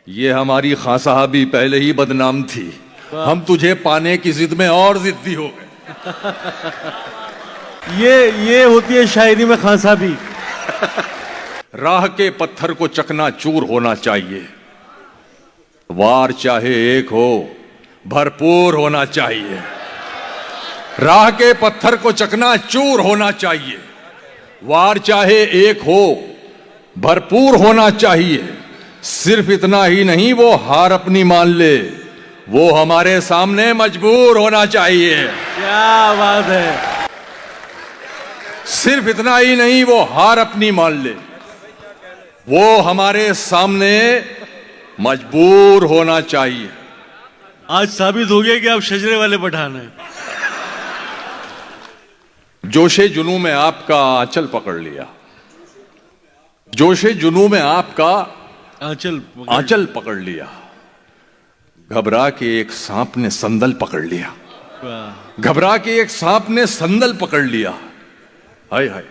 ये हमारी खां साहबी पहले ही बदनाम थी, हम तुझे पाने की जिद में और जिद्दी हो गए। ये होती है शायरी में खान साहबी। राह के पत्थर को चकनाचूर होना चाहिए, वार चाहे एक हो भरपूर होना चाहिए। राह के पत्थर को चकनाचूर होना चाहिए, वार चाहे एक हो भरपूर होना चाहिए। सिर्फ इतना ही नहीं, वो हार अपनी मान ले, वो हमारे सामने मजबूर होना चाहिए। क्या बात है। सिर्फ इतना ही नहीं, वो हार अपनी मान ले, वो हमारे सामने मजबूर होना चाहिए। आज साबित हो गया कि आप शजरे वाले पठान हैं। जोशे जुनू में आपका आंचल पकड़ लिया, जोशे जुनू में आपका आंचल पकड़ लिया। घबरा के एक सांप ने संदल पकड़ लिया, घबरा के एक सांप ने संदल पकड़ लिया। हाय हाय,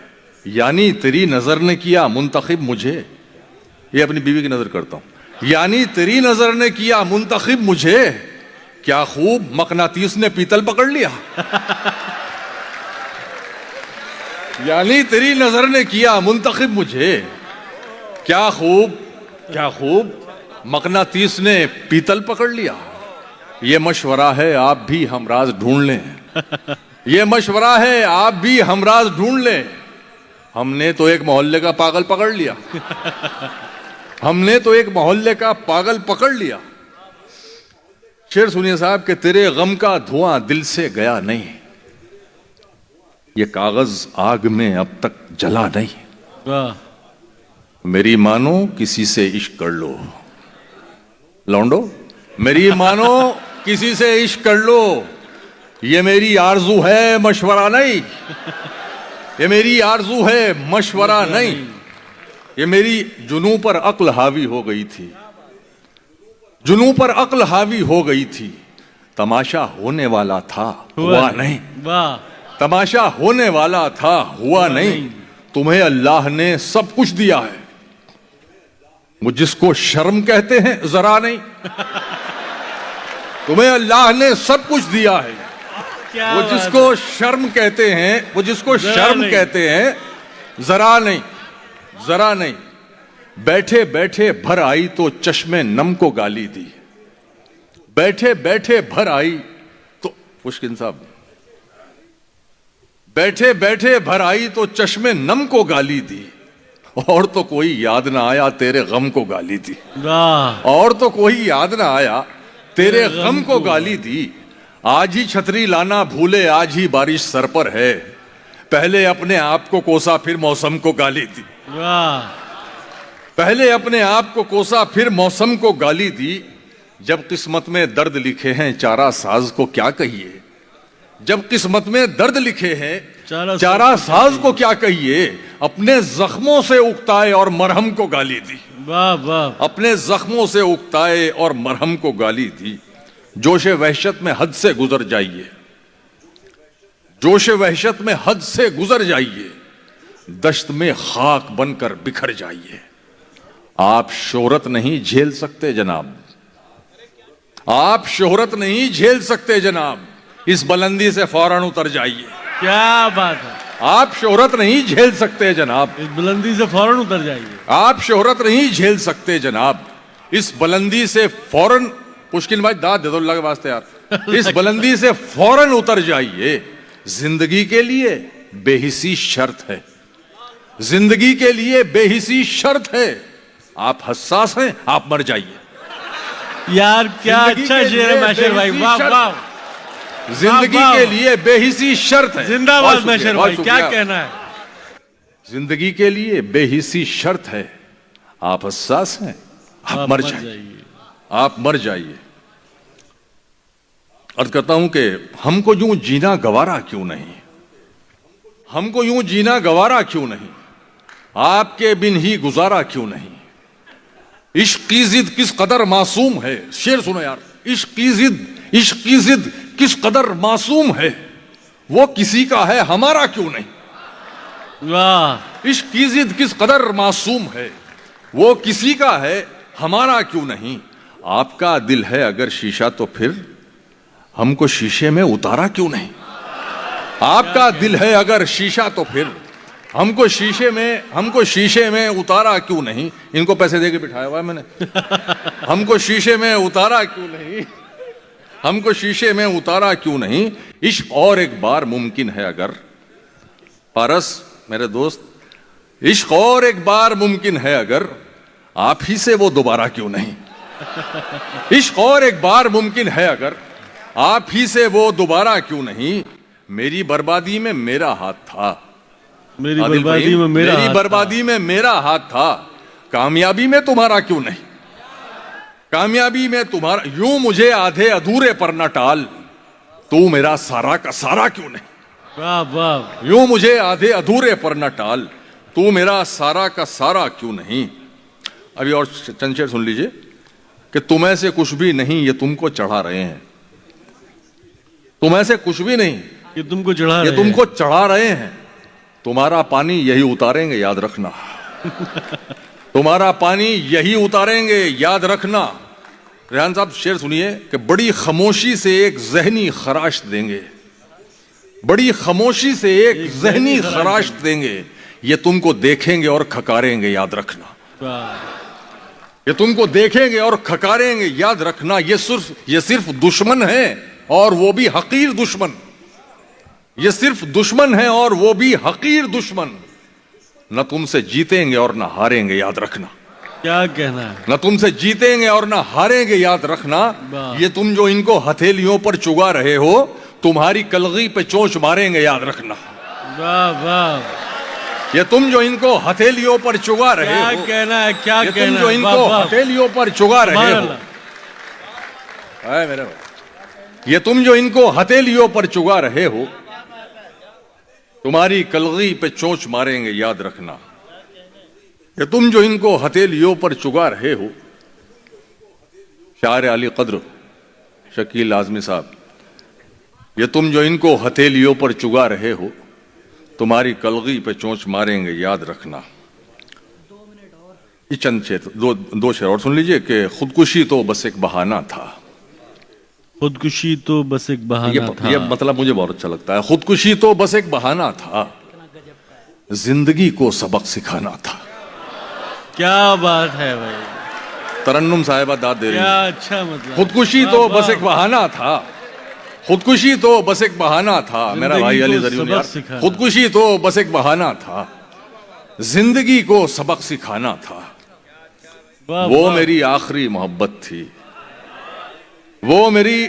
यानी तेरी नजर ने किया मुंतखिब मुझे, ये अपनी बीवी की नजर करता हूं, यानी तेरी नजर ने किया मुंतखिब मुझे, क्या खूब मकनातीस ने पीतल पकड़ लिया। यानी तेरी नजर ने किया मुंतखिब मुझे, क्या खूब मकनातीस ने पीतल पकड़ लिया। ये मशवरा है आप भी हमराज ढूंढ लें, ये मशवरा है आप भी हमराज ढूंढ लें। हमने तो एक मोहल्ले का पागल पकड़ लिया, हमने तो एक मोहल्ले का पागल पकड़ लिया। शेर सुनिए साहब कि तेरे गम का धुआं दिल से गया नहीं, ये कागज आग में अब तक जला नहीं। मेरी मानो किसी से इश्क कर लो, लौंडो मेरी मानो किसी से इश्क कर लो, ये मेरी आरजू है मशवरा नहीं, ये मेरी आरजू है मशवरा नहीं। ये मेरी जुनू पर अक्ल हावी हो गई थी, जुनू पर अक्ल हावी हो गई थी। तमाशा होने वाला था हुआ नहीं, तमाशा होने वाला था हुआ नहीं। तुम्हें अल्लाह ने सब कुछ दिया है, वो जिसको शर्म कहते हैं जरा नहीं। तुम्हें अल्लाह ने सब कुछ दिया है, वो जिसको शर्म कहते हैं, वो जिसको शर्म कहते हैं जरा नहीं, जरा नहीं। बैठे बैठे भर आई तो चश्मे नम को गाली दी, बैठे बैठे भर आई तो मुश्किल साहब, बैठे बैठे भर आई तो चश्मे नम को गाली दी, और तो कोई याद ना आया तेरे गम को गाली दी, और तो कोई याद ना आया तेरे गम को गाली दी। आज ही छतरी लाना भूले, आज ही बारिश सर पर है, पहले अपने आप को कोसा फिर मौसम को गाली दी, पहले अपने आप को कोसा फिर मौसम को गाली दी। जब किस्मत में दर्द लिखे हैं चारा साज को क्या कहिए, जब किस्मत में दर्द लिखे हैं चारा साज को क्या कहिए। अपने जख्मों से उगताए और मरहम को गाली दी, वाह वाह, अपने जख्मों से उगताए और मरहम को गाली दी। जोशे वहशत में हद से गुजर जाइए, जोशे वहशत में हद से गुजर जाइए, दश्त में खाक बनकर बिखर जाइए। आप शोहरत नहीं झेल सकते जनाब, आप शोहरत नहीं झेल सकते जनाब, इस बुलंदी से फौरन उतर जाइए। क्या बात है, आप शोहरत नहीं झेल सकते जनाब, इस बुलंदी से फौरन उतर जाइए। आप शोहरत नहीं झेल सकते जनाब, इस बुलंदी से फौरन, मुश्किल भाई दाद दे दो अल्लाह के वास्ते यार, इस बुलंदी से फौरन उतर जाइए। जिंदगी के लिए बेहिसी शर्त है, जिंदगी के लिए बेहिसी शर्त है। आप हसास हैं, आप मर जाइए। यार क्या अच्छा शेर है मैशर भाई, वाह वाह। जिंदगी के लिए बेहिसी शर्त है, जिंदाबाद मैशर भाई, क्या कहना है। जिंदगी के लिए बेहिसी शर्त है, आप हसास हैं, आप मर जाइए, आप मर जाइए। अर्ज करता हूं कि हमको यूं जीना गवारा क्यों नहीं, हमको यूं जीना गवारा क्यों नहीं, आपके बिन ही गुजारा क्यों नहीं। इश्क की जिद किस कदर मासूम है, शेर सुनो यार, इश्क की जिद किस कदर मासूम है, वो किसी का है हमारा क्यों नहीं। वाह, इश्क की जिद किस कदर मासूम है, वो किसी का है हमारा क्यों नहीं? आपका दिल है अगर शीशा तो फिर हमको शीशे में उतारा क्यों नहीं? आपका दिल है अगर शीशा तो फिर हमको शीशे में उतारा क्यों नहीं? इनको पैसे देके बिठाया हुआ है मैंने। हमको शीशे में उतारा क्यों नहीं? हमको शीशे में उतारा क्यों नहीं? इश्क और एक बार मुमकिन है अगर, पारस मेरे दोस्त, इश्क और एक बार मुमकिन है अगर, आप ही से वो दोबारा क्यों नहीं? इश्क और एक बार मुमकिन है अगर, आप ही से वो दोबारा क्यों नहीं? मेरी बर्बादी में मेरा हाथ था, मेरी बर्बादी में मेरा हाथ था, कामयाबी में तुम्हारा क्यों नहीं? कामयाबी में तुम्हारा, यूं मुझे आधे अधूरे पर न टाल, तू मेरा सारा का सारा क्यों नहीं? वाह वाह। यूं मुझे आधे अधूरे पर न टाल, तू मेरा सारा का सारा क्यों नहीं? अभी और चंद शेर सुन लीजिए कि तुम ऐसे कुछ भी नहीं, ये तुमको चढ़ा रहे हैं। तुम ऐसे कुछ भी नहीं, ये तुमको चढ़ा ये तुमको चढ़ा रहे हैं। तुम्हारा पानी यही उतारेंगे, याद रखना। तुम्हारा पानी यही उतारेंगे, याद रखना। रेहान साहब शेर सुनिए कि बड़ी खामोशी से एक जहनी खराश देंगे, बड़ी खामोशी से एक जहनी खराश देंगे, ये तुमको देखेंगे और खकारेंगे, याद रखना। ये तुमको देखेंगे और खकारेंगे, याद रखना। ये सिर्फ दुश्मन है और वो भी हकीर दुश्मन। ये सिर्फ दुश्मन है और वो भी हकीर दुश्मन। न तुमसे जीतेंगे और न हारेंगे, याद रखना। क्या कहना है? न तुमसे जीतेंगे और न हारेंगे, याद रखना। ये तुम जो इनको हथेलियों पर चुगा रहे हो, तुम्हारी कलगी पे चोंच मारेंगे, याद रखना। वाह वाह। ये तुम जो इनको हथेलियों पर चुगा रहे हो, क्या कहना है? क्या कहना है? तुम जो इनको हथेलियों पर चुगा रहे हो, मेरे भाई, ये तुम जो इनको हथेलियों पर चुगा रहे हो, तुम्हारी कलगी पे चोंच मारेंगे, याद रखना। ये तुम जो इनको हथेलियों पर चुगा रहे हो, शायर अली कद्र शकील आजमी साहब, ये तुम जो इनको हथेलियों पर चुगा रहे हो, तुम्हारी कलगी पे चोंच मारेंगे, याद रखना। ये चंद शेर, दो शेर और सुन लीजिए कि खुदकुशी तो बस एक बहाना था। खुदकुशी तो बस एक बहाना था। ये मतलब मुझे बहुत अच्छा लगता है। खुदकुशी तो बस एक बहाना था, जिंदगी को सबक सिखाना था। क्या बात है भाई। तरन्नुम साहिबा दाद दे रही हैं। क्या अच्छा मतलब। खुदकुशी तो बस एक बहाना था, खुदकुशी तो बस एक बहाना था। मेरा भाई अली जरीन यार, खुदकुशी तो बस एक बहाना था, जिंदगी को सबक सिखाना था। वो मेरी आखिरी मोहब्बत थी, वो मेरी,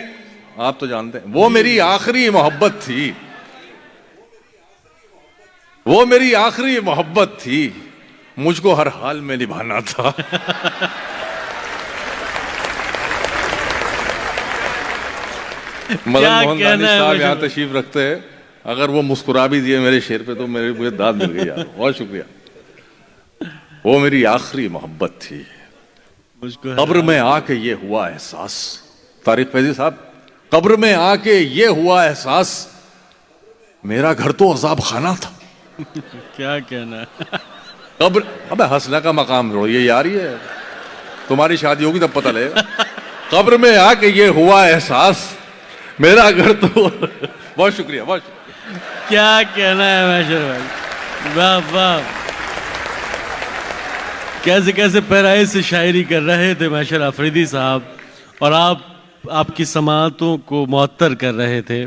आप तो जानते हैं, वो मेरी आखिरी मोहब्बत थी, वो मेरी आखिरी मोहब्बत थी, मुझको हर हाल में निभाना था। मदन मोहन दानिश साहब यहाँ तशरीफ रखते हैं, अगर वो मुस्कुरा भी दिए मेरे शेर पे तो मुझे दाद मिल गई यार, बहुत शुक्रिया। वो मेरी आखिरी मोहब्बत थी, कब्र में आके ये हुआ एहसास। तारिक फैजी साहब, कब्र में आके ये हुआ एहसास, मेरा घर तो अजाब खाना था। क्या कहना है? कब्र, अबे हंसने का मकाम छोड़िए यार, ये तुम्हारी शादी होगी तब पता लगेगा। कब्र में आके ये हुआ एहसास, मेरा घर तो बहुत शुक्रिया, बहुत शुक्रिया। क्या कहना है मैशर भाई, वाह वाह। कैसे कैसे पैराए से शायरी कर रहे थे मैशर आफरीदी साहब, और आप आपकी समातों को मुअत्तर कर रहे थे।